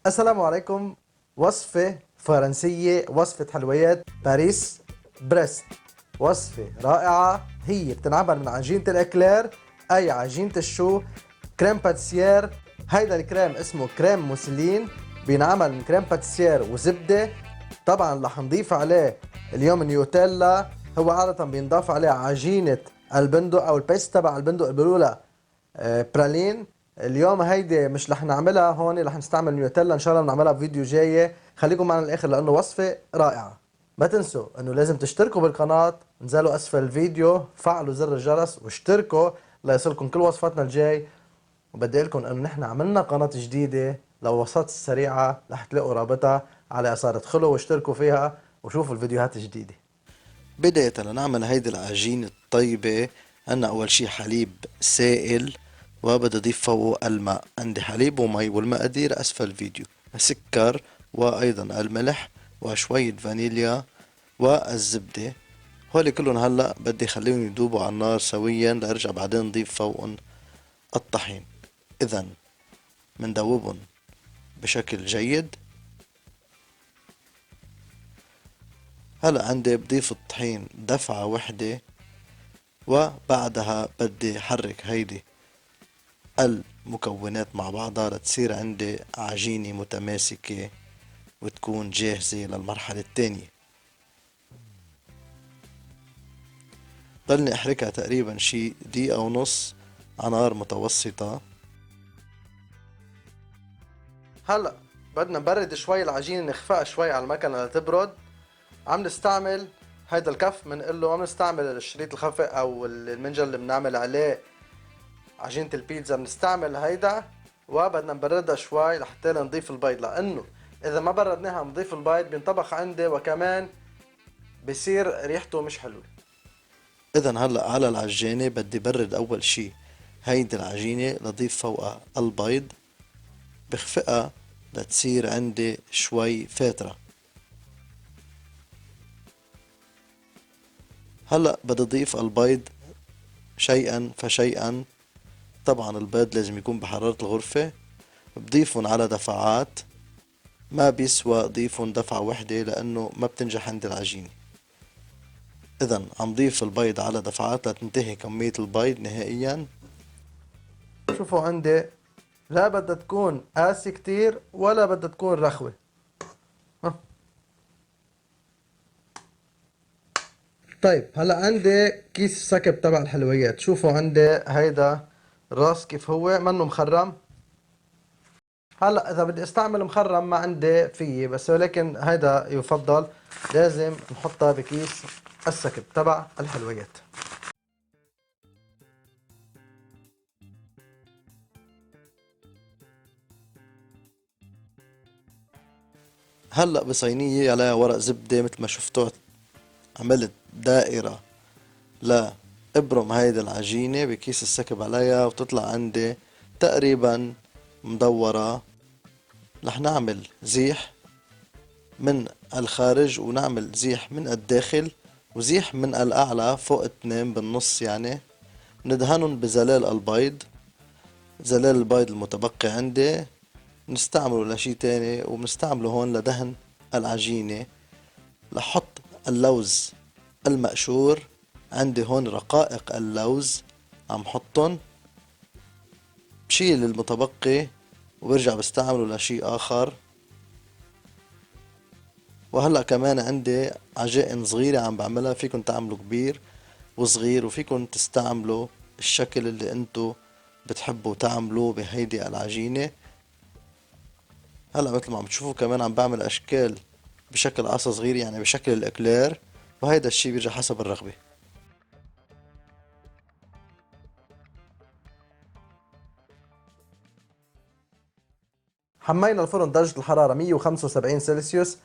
السلام عليكم. وصفة فرنسية، وصفة حلويات باريس بريست. وصفة رائعة، هي بتنعمل من عجينة الإكلير، أي عجينة الشو، كريم باتيسير. هيدا الكريم اسمه كريم موسلين، بينعمل من كريم باتيسير وزبدة. طبعا رح نضيف عليه اليوم نيوتيلا. هو عادة بينضاف عليه عجينة البندق أو البيست تبع البندق اللي بيقولوا لها برالين. اليوم هيدي مش رح نعملها هون، رح نستعمل نيوتيلا، ان شاء الله بنعملها بفيديو جاي. خليكم معنا للاخر لانه وصفة رائعة. ما تنسوا انه لازم تشتركوا بالقناة، انزلوا اسفل الفيديو، فعلوا زر الجرس واشتركوا ليصلكم كل وصفاتنا الجاي. وبدي اقول لكم انه نحن عملنا قناة جديدة للوصفات السريعة، رح تلاقوا رابطها على يسار. ادخلوا واشتركوا فيها وشوفوا الفيديوهات الجديدة. بداية لنعمل هيدي العجينة الطيبة، عنا أول شي حليب سائل وبدي أضيف فوقه الماء. عندي حليب ومي والمقادير أسفل الفيديو. السكر وأيضا الملح وشوية فانيليا والزبدة. هولي كلهم هلأ بدي خليهم يدوبوا على النار سويا لأرجع بعدين نضيف فوقهم الطحين. إذا مندوبهم بشكل جيد. هلأ عندي بضيف الطحين دفعة وحدة، وبعدها بدي حرك هيدي المكونات مع بعضها لتصير عندي عجينة متماسكة وتكون جاهزة للمرحلة التانية. ضلني احركها تقريبا شي دقيقة ونص على نار متوسطة. هلا بدنا نبرد شوي العجينة، نخفقها شوي على المكنة لتبرد. عم نستعمل هيدا الكف، بنقول له عم نستعمل الشريط الخفق او المنجل اللي بنعمل عليه عجينة البيتزا، بنستعمل هيدا. وبدنا نبردها شوي لحتى نضيف البيض، لانه اذا ما بردناها نضيف البيض بينطبخ عندي وكمان بصير ريحته مش حلوة. اذا هلأ على العجانة بدي برد اول شي هيدي العجينة لضيف فوقها البيض، بخفقها لتصير عندي شوي فاترة. هلأ بدي اضيف البيض شيئا فشيئا. طبعا البيض لازم يكون بحرارة الغرفة. بضيفهم على دفعات، ما بيسوى ضيفهم دفعة وحدة لأنه ما بتنجح عند العجينة. إذا عم ضيف البيض على دفعات لتنتهي كمية البيض نهائيا. شوفوا عندي، لا بدها تكون قاسي كتير ولا بدها تكون رخوة. ها. طيب هلا عندي كيس السكب تبع الحلويات. شوفوا عندي هيدا الراس كيف هو منه مخرم. هلا اذا بدي استعمل مخرم ما عندي فيه، بس ولكن هيدا يفضل. لازم نحطها بكيس السكب تبع الحلويات. هلأ بصينية عليها ورق زبدة مثل ما شفتوا، عملت دائرة لإبرم هيدي العجينة بكيس السكب عليها وتطلع عندي تقريبا مدورة. رح نعمل زيح من الخارج ونعمل زيح من الداخل وزيح من الأعلى فوق اتنين بالنص يعني. ندهنن بزلال البيض. زلال البيض المتبقي عندي نستعمله لشي تاني، وبنستعمله هون لدهن العجينة. لحط اللوز المقشور. عندي هون رقائق اللوز عم حطن. بشيل المتبقي وبرجع بستعمله لشي آخر. وهلأ كمان عندي عجائن صغيرة عم بعملها، فيكن تعملوا كبير وصغير، وفيكن تستعملوا الشكل اللي انتو بتحبوا تعملوه بهيدي العجينة. هلا مثل ما عم تشوفوا كمان عم بعمل اشكال بشكل عصا صغير يعني بشكل الاكلير، وهيدا الشي بيرجع حسب الرغبة. حمينا الفرن درجة الحرارة 175 سلسيوس.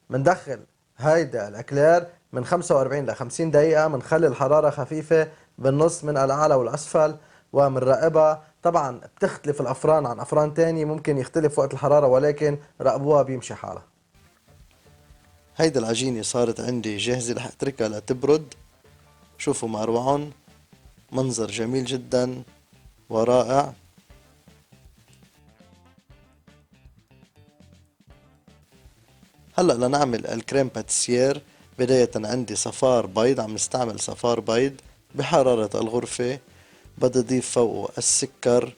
مندخل هيدا الاكلير من 45 ل 50 دقيقة. منخلي الحرارة خفيفة بالنص من الاعلى والاسفل، ومنراقبها. طبعا بتختلف الافران عن افران تاني، ممكن يختلف وقت الحرارة، ولكن راقبوها بيمشي حالها. هيدا العجينة صارت عندي جاهزة، رح اتركها لتبرد. شوفوا مروعون، منظر جميل جدا ورائع. هلأ لنعمل الكريم باتيسير، بداية عندي صفار بيض، عم نستعمل صفار بيض بحرارة الغرفة. بدي أضيف فوقه السكر،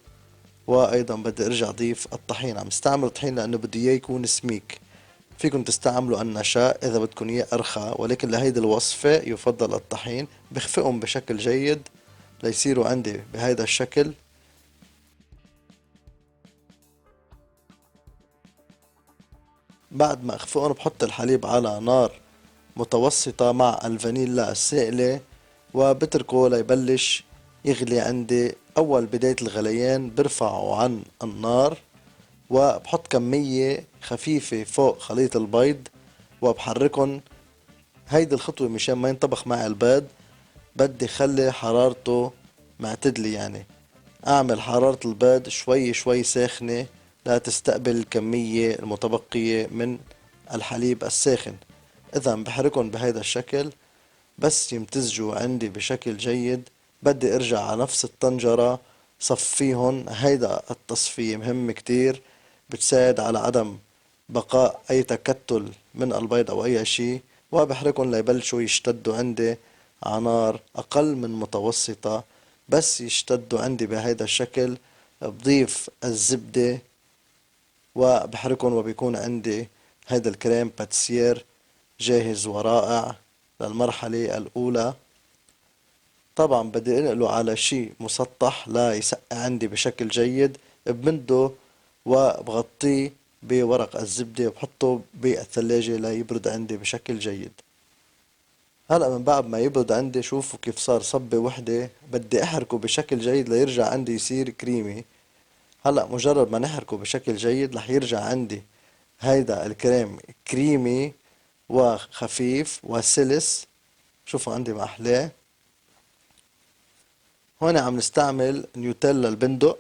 وأيضا بدي أرجع أضيف الطحين. عم استعمل طحين لأنه بدي إياه يكون سميك. فيكن تستعملوا النشاء إذا بدكن إياه أرخى، ولكن لهيدي الوصفة يفضل الطحين. بخفقهم بشكل جيد ليصيروا عندي بهيدا الشكل. بعد ما أخفقهم بحط الحليب على نار متوسطة مع الفانيلا السائلة، وبتركه ليبلش يغلي عندي. أول بداية الغليان برفعه عن النار، وبحط كمية خفيفة فوق خليط البيض وبحركن. هيدي الخطوة مشان ما ينطبخ معي البيض بدي خلي حرارته معتدلة، يعني أعمل حرارة البيض شوي شوي ساخنة لا تستقبل الكمية المتبقية من الحليب الساخن. إذا بحركن بهيدا الشكل بس يمتزجوا عندي بشكل جيد. بدي ارجع على نفس الطنجرة صفيهن. هيدا التصفية مهم كتير، بتساعد على عدم بقاء اي تكتل من البيض او اي شي. وبحركن ليبلشوا يشتدوا عندي على نار اقل من متوسطة. بس يشتدوا عندي بهيدا الشكل بضيف الزبدة وبحركن، وبيكون عندي هيدا الكريم باتيسير جاهز ورائع للمرحلة الأولى. طبعا بدي انقله على شي مسطح لا يسقع عندي بشكل جيد. بمده وبغطيه بورق الزبدة وبحطه بالثلاجة ليبرد عندي بشكل جيد. هلأ من بعد ما يبرد عندي شوفوا كيف صار صبة وحدة. بدي احركه بشكل جيد ليرجع عندي يصير كريمي. هلأ مجرد ما نحركه بشكل جيد رح يرجع عندي هيدا الكريم كريمي وخفيف وسلس. شوفوا عندي ما أحلاه. هون عم نستعمل نيوتيلا البندق،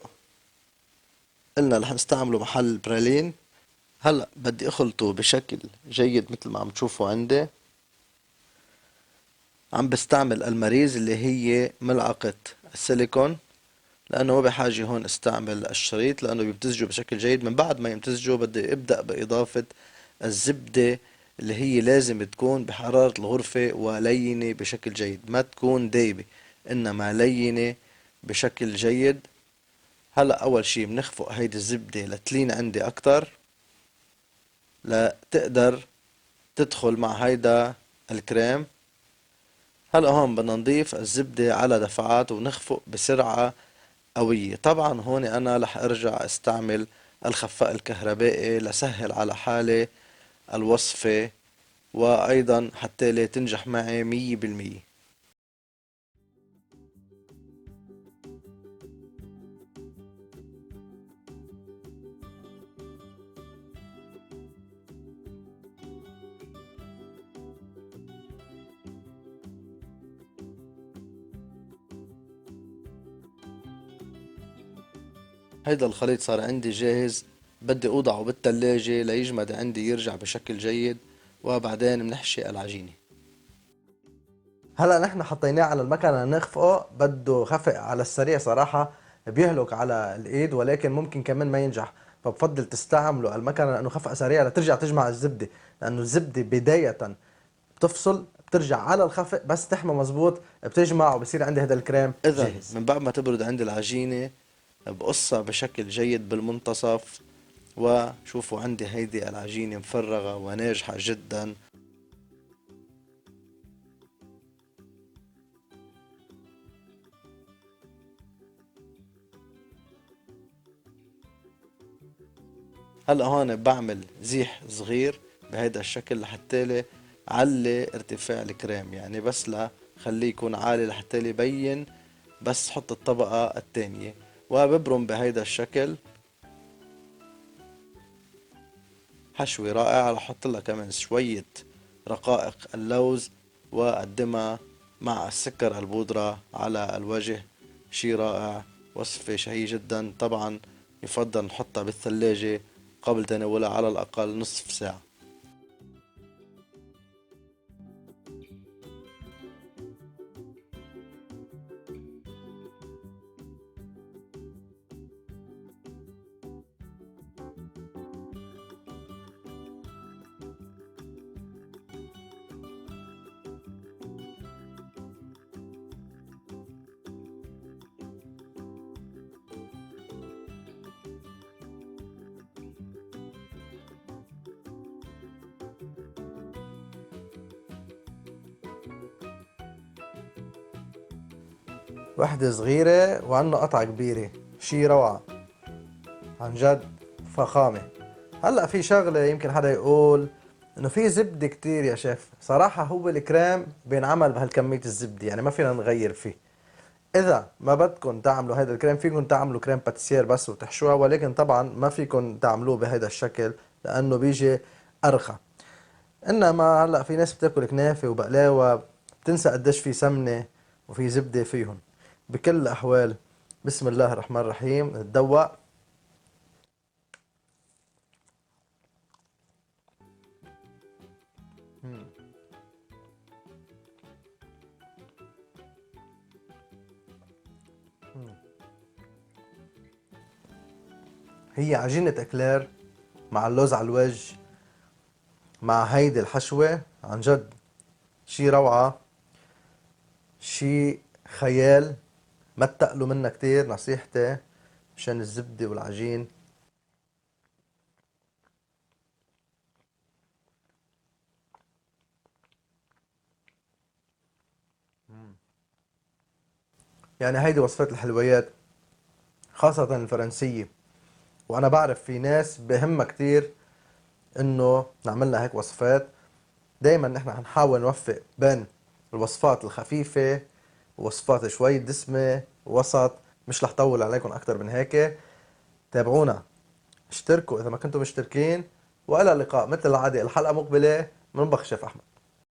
قلنا رح نستعمله محل البرالين. هلأ بدي اخلطه بشكل جيد مثل ما عم تشوفوا عندي. عم بستعمل المريز اللي هي ملعقة السيليكون، لأنه ما بحاجة هون استعمل الشريط لأنه بيمتزجوا بشكل جيد. من بعد ما يمتزجوا بدي ابدأ بإضافة الزبدة اللي هي لازم تكون بحرارة الغرفة ولينة بشكل جيد، ما تكون دايبة إنما لينة بشكل جيد. هلأ أول شي بنخفق هيدي الزبدة لتلين عندي أكتر لتقدر تدخل مع هيدا الكريم. هلأ هون بدنا نضيف الزبدة على دفعات ونخفق بسرعة قوية. طبعا هون أنا رح أرجع استعمل الخفاق الكهربائي لسهل على حالي الوصفة، وأيضا حتى لي تنجح معي 100%. هيدا الخليط صار عندي جاهز. بدي أوضعه بالتلاجة ليجمد عندي يرجع بشكل جيد، وبعدين بنحشي العجينة. هلا نحن حطيناه على المكنه نخفقه، بده خفق على السريع صراحه، بيهلك على الايد ولكن ممكن كمان ما ينجح. فبفضل تستعملوا المكنه لانه خفقه سريع لترجع تجمع الزبده، لانه الزبده بدايه بتفصل بترجع على الخفق، بس تحمى مزبوط بتجمع وبصير عندي هذا الكريم إذا جاهز. من بعد ما تبرد عندي العجينة بقصها بشكل جيد بالمنتصف، وشوفوا عندي هيدي العجينة مفرغة وناجحة جدا. هلا هون بعمل زيح صغير بهيدا الشكل لحتى لي علي ارتفاع الكريم، يعني بس لا خليه يكون عالي لحتى لي يبين. بس حط الطبقة التانية وببرم بهيدا الشكل. حشوة رائعة. رح احط لها كمان شوية رقائق اللوز واقدمها مع السكر البودرة على الوجه. شي رائع، وصفة شهية جدا. طبعا يفضل نحطها بالثلاجة قبل تناولها على الأقل نصف ساعة. وحدة صغيرة وعنا قطعة كبيرة، شي روعة عن جد، فخامة. هلأ في شغلة يمكن حدا يقول انه في زبدة كتير يا شيف. صراحة هو الكريم بينعمل بهالكمية الزبدة، يعني ما فينا نغير فيه. اذا ما بدكم تعملوا هيدا الكريم فيكم تعملوا كريم باتيسير بس وتحشوها، ولكن طبعا ما فيكم تعملوه بهيدا الشكل لانه بيجي ارخى. انما هلا في ناس بتاكل كنافه وبقلاوه بتنسى قديش في سمنه وفي زبده فيهم. بكل الاحوال، بسم الله الرحمن الرحيم، نتدوق. هي عجينه اكلير مع اللوز على الوجه مع هيدي الحشوه، عن جد شي روعه، شي خيال. ما تقلوا منها كتير نصيحتي، مشان الزبده والعجين. يعني هيدي وصفات الحلويات، خاصة الفرنسية. وأنا بعرف في ناس بهمها كتير إنه نعملنا هيك وصفات. دايما نحن حنحاول نوفق بين الوصفات الخفيفة ووصفات شوي دسمة وسط. مش رح طول عليكم أكتر من هيك. تابعونا، اشتركوا إذا ما كنتم مشتركين، وإلى اللقاء مثل العادة الحلقة مقبلة من مطبخ شيف أحمد.